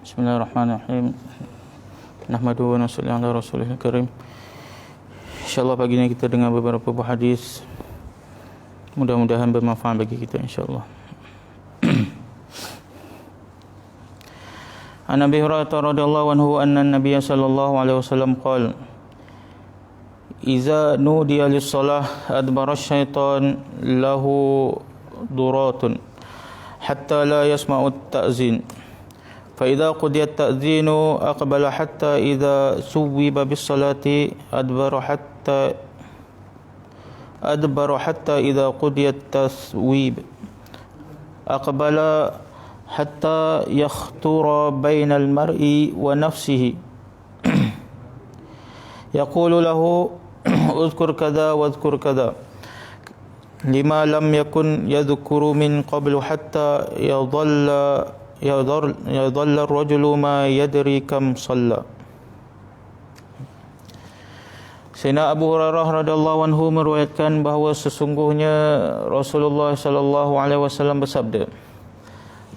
Bismillahirrahmanirrahim. Nahmaduhu wa nusalli ala rasulihil karim. InsyaAllah pagi ini kita dengar beberapa buah hadis, mudah-mudahan bermanfaat bagi kita insyaAllah. An Abi Hurairah radhiyallahu anhu anna an-nabiy sallallahu alaihi wasallam qala Iza nudiya lis-salah adbara asy-syaitan lahu duratun hatta la yasma'u at-ta'zin fa idza qudiya at-ta'zinu aqbala hatta idza suwiba bis-salati adbara hatta idza qudiya at-taswib aqbala hatta yakhtura bainal mar'i wa nafsihi yaqulu lahu uzkur kadha wa uzkur kadha lima lam yakun yadhkuru min qablu hatta yadhalla ar-rajulu ma yadri kam shalla. Sayyidina Abu Hurairah radhiyallahu anhu meriwayatkan bahawa sesungguhnya Rasulullah sallallahu alaihi wasallam bersabda,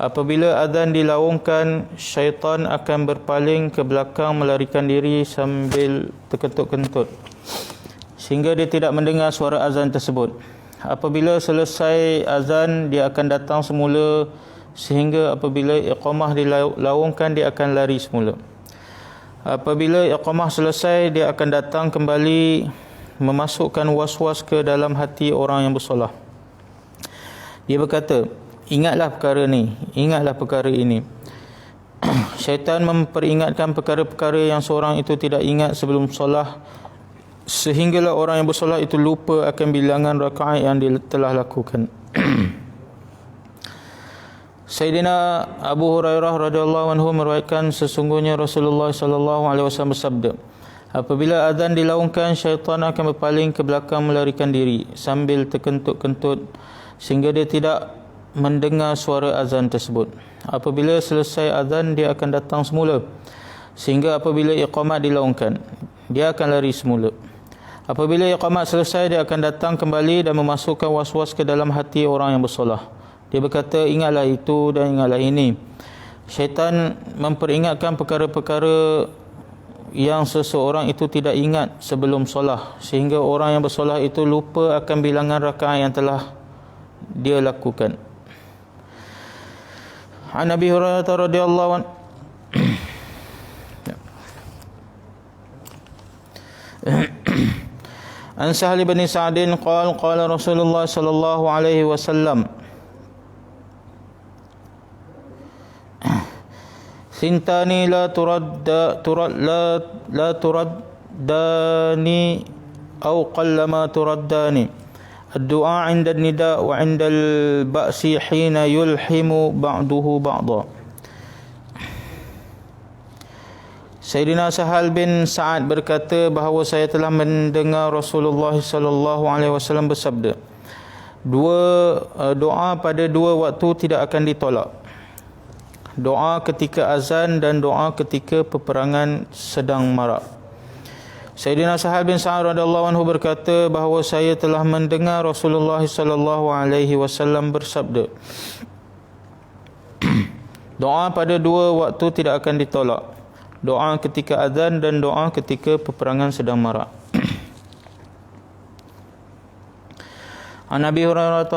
apabila azan dilaungkan, syaitan akan berpaling ke belakang melarikan diri sambil terkentut-kentut sehingga dia tidak mendengar suara azan tersebut. Apabila selesai azan, dia akan datang semula sehingga apabila iqamah dilaungkan, dia akan lari semula. Apabila iqamah selesai, dia akan datang kembali memasukkan was-was ke dalam hati orang yang bersolah. Dia berkata, ingatlah perkara ini. Syaitan memperingatkan perkara-perkara yang seorang itu tidak ingat sebelum solah, sehinggalah orang yang bersolat itu lupa akan bilangan rakaat yang dia telah lakukan. Sayyidina Abu Hurairah radhiyallahu anhu meriwayatkan sesungguhnya Rasulullah sallallahu alaihi wasallam bersabda, apabila azan dilaungkan, syaitan akan berpaling ke belakang melarikan diri sambil terkentut-kentut sehingga dia tidak mendengar suara azan tersebut. Apabila selesai azan, dia akan datang semula sehingga apabila iqamat dilaungkan, dia akan lari semula. Apabila iqamat selesai, dia akan datang kembali dan memasukkan was-was ke dalam hati orang yang bersolah. Dia berkata, ingatlah itu dan ingatlah ini. Syaitan memperingatkan perkara-perkara yang seseorang itu tidak ingat sebelum solah, sehingga orang yang bersolah itu lupa akan bilangan rakaat yang telah dia lakukan. An Abi Hurairah radhiyallahu anhu An Sahal bin Sa'din qala Rasulullah sallallahu alaihi wasallam Sintani la turaddani aw qallama turaddani ad-du'a 'inda an-nida' wa 'inda al-ba'si hina yulhimu ba'duhu ba'dha. Sayyidina Sahal bin Sa'ad berkata bahawa saya telah mendengar Rasulullah sallallahu alaihi wasallam bersabda, doa pada dua waktu tidak akan ditolak. Doa ketika azan dan doa ketika peperangan sedang marak. Sayyidina Sahal bin Sa'ad radhiyallahu anhu berkata bahawa saya telah mendengar Rasulullah sallallahu alaihi wasallam bersabda, doa pada dua waktu tidak akan ditolak. Doa ketika azan dan doa ketika peperangan sedang marak. An Abi Hurairah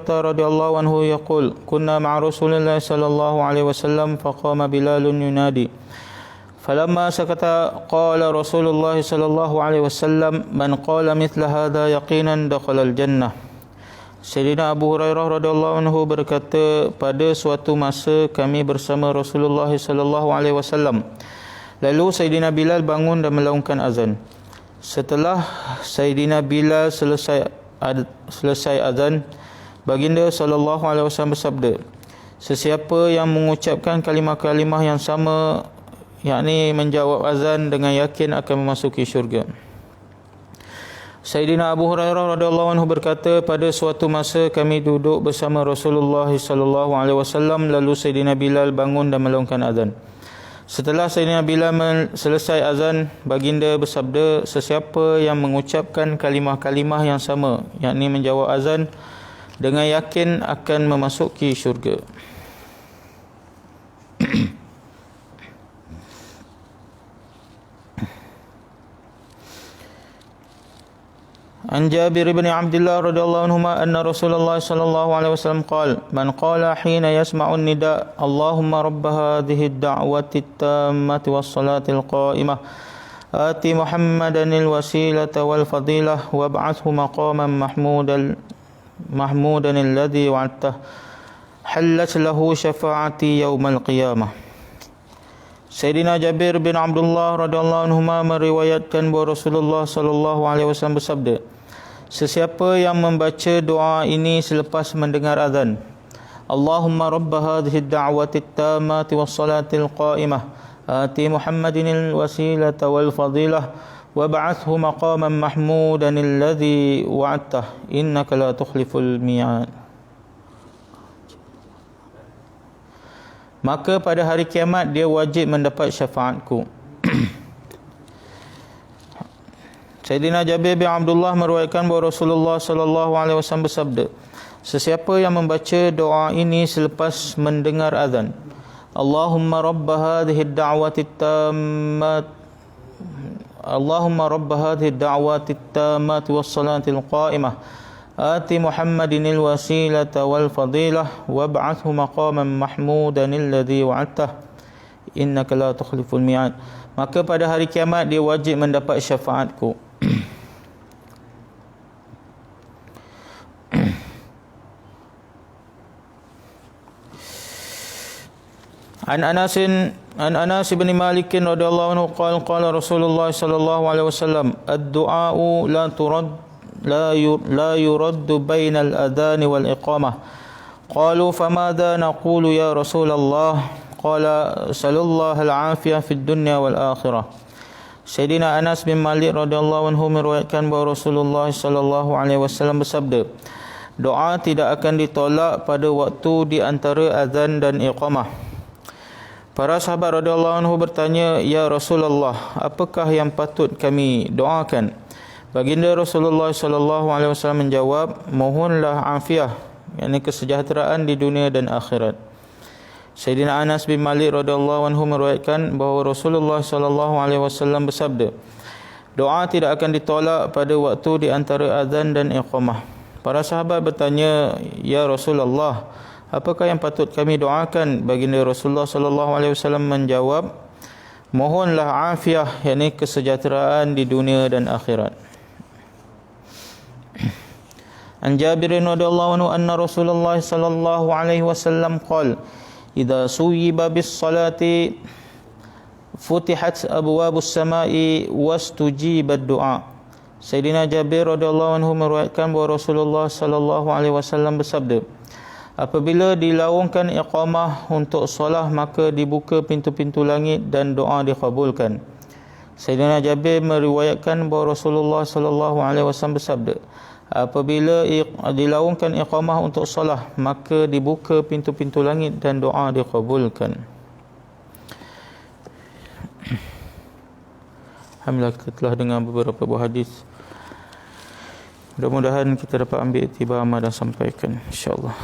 radhiyallahu anhu yaqul kunna ma'a Rasulillah sallallahu alaihi wasallam faqama Bilalun yunadi falamma sakata qala Rasulullah sallallahu alaihi wasallam man qala mithla hadha yaqinan dakhala al-jannah. Sayyidina Abu Hurairah radhiyallahu anhu berkata, pada suatu masa kami bersama Rasulullah sallallahu alaihi wasallam. Lalu Sayyidina Bilal bangun dan melaungkan azan. Setelah Sayyidina Bilal selesai azan, baginda sallallahu alaihi wasallam bersabda, sesiapa yang mengucapkan kalimah-kalimah yang sama, yakni menjawab azan dengan yakin akan memasuki syurga. Sayyidina Abu Hurairah radhiyallahu anhu berkata, pada suatu masa kami duduk bersama Rasulullah sallallahu alaihi wasallam, lalu Sayyidina Bilal bangun dan melaungkan azan. Setelah Sayyidina Bilal selesai azan, baginda bersabda, sesiapa yang mengucapkan kalimah-kalimah yang sama, yakni menjawab azan dengan yakin akan memasuki syurga. An Jabir bin Abdullah radhiyallahu anhuma anna Rasulullah sallallahu alaihi wasallam qala man qala hina yasma'un nida Allahumma rabb hadhihi ad-da'wati at-tammati was-salati al-qa'imah ati Muhammadan al-wasilata wal-fadilah wab'athhu maqaman mahmudan alladhi wa'adtahu halat lahu syafa'ati yaumal qiyamah. Sayyidina Jabir bin Abdullah radhiyallahu anhuma meriwayatkan bahawa Rasulullah sallallahu alaihi wasallam bersabda, sesiapa yang membaca doa ini selepas mendengar azan, Allahumma rabb hadhihi ad-da'wati at-tammati was-salati al-qa'imah ati Muhammadin al-wasilata wal-fadilah wab'athhu maqaman mahmudan alladhi wa'adtahu innaka la tukhliful mi'ad. Maka pada hari kiamat dia wajib mendapat syafaatku. Sayyidina Jabir bin Abdullah meriwayatkan bahawa Rasulullah sallallahu alaihi wasallam bersabda, sesiapa yang membaca doa ini selepas mendengar azan, Allahumma rabb hadhihi ad-da'wati at-tammat Allahumma rabb hadhihi ad-da'wati at-tammati was-salati al-qa'imah ati Muhammadin al-wasilata wal-fadilah wab'athhu maqaman mahmudan alladhi wa'adtahu innaka la tukhliful mi'ad. Maka pada hari kiamat dia wajib mendapat syafaatku. An Anas bin Malik radhiyallahu anhu qala Rasulullah sallallahu alaihi wasallam ad-du'a'u la yuraddu bainal adhan wal iqamah. Qalu famadha naqulu ya Rasulullah? Qala sallallahu al-afiyah fid dunya wal akhirah. Sayyidina Anas bin Malik radhiyallahu anhu meriwayatkan bahawa Rasulullah sallallahu alaihi wasallam bersabda, doa tidak akan ditolak pada waktu di antara azan dan iqamah. Para sahabat radhiyallahu anhu bertanya, ya Rasulullah, apakah yang patut kami doakan? Baginda Rasulullah sallallahu alaihi wasallam menjawab, mohonlah afiah, yakni kesejahteraan di dunia dan akhirat. Sayyidina Anas bin Malik radhiyallahu anhu meriwayatkan bahawa Rasulullah sallallahu alaihi wasallam bersabda, doa tidak akan ditolak pada waktu di antara azan dan iqamah. Para sahabat bertanya, ya Rasulullah, apakah yang patut kami doakan? Baginda Rasulullah sallallahu alaihi wasallam menjawab, mohonlah afiah, yakni kesejahteraan di dunia dan akhirat. An Jabir radhiyallahu anhu anna Rasulullah sallallahu alaihi wasallam qala, idza suyiba bis salati futihat abwabus samai wastujibat du'a. Sayyidina Jabir radhiyallahu anhu meriwayatkan bahawa Rasulullah sallallahu alaihi wasallam bersabda, apabila dilaungkan iqamah untuk solat maka dibuka pintu-pintu langit dan doa dikabulkan. Sayyidina Jabir meriwayatkan bahawa Rasulullah sallallahu alaihi wasallam bersabda, apabila dilaungkan iqamah untuk solat maka dibuka pintu-pintu langit dan doa dikabulkan. Alhamdulillah, kita telah dengar beberapa buah hadis. Mudah-mudahan kita dapat ambil iktibar amal dan sampaikan, insya-Allah.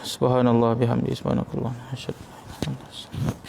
Subhanallah bihamdihi subhanakallah. Asyhadu an la ilaha illa anta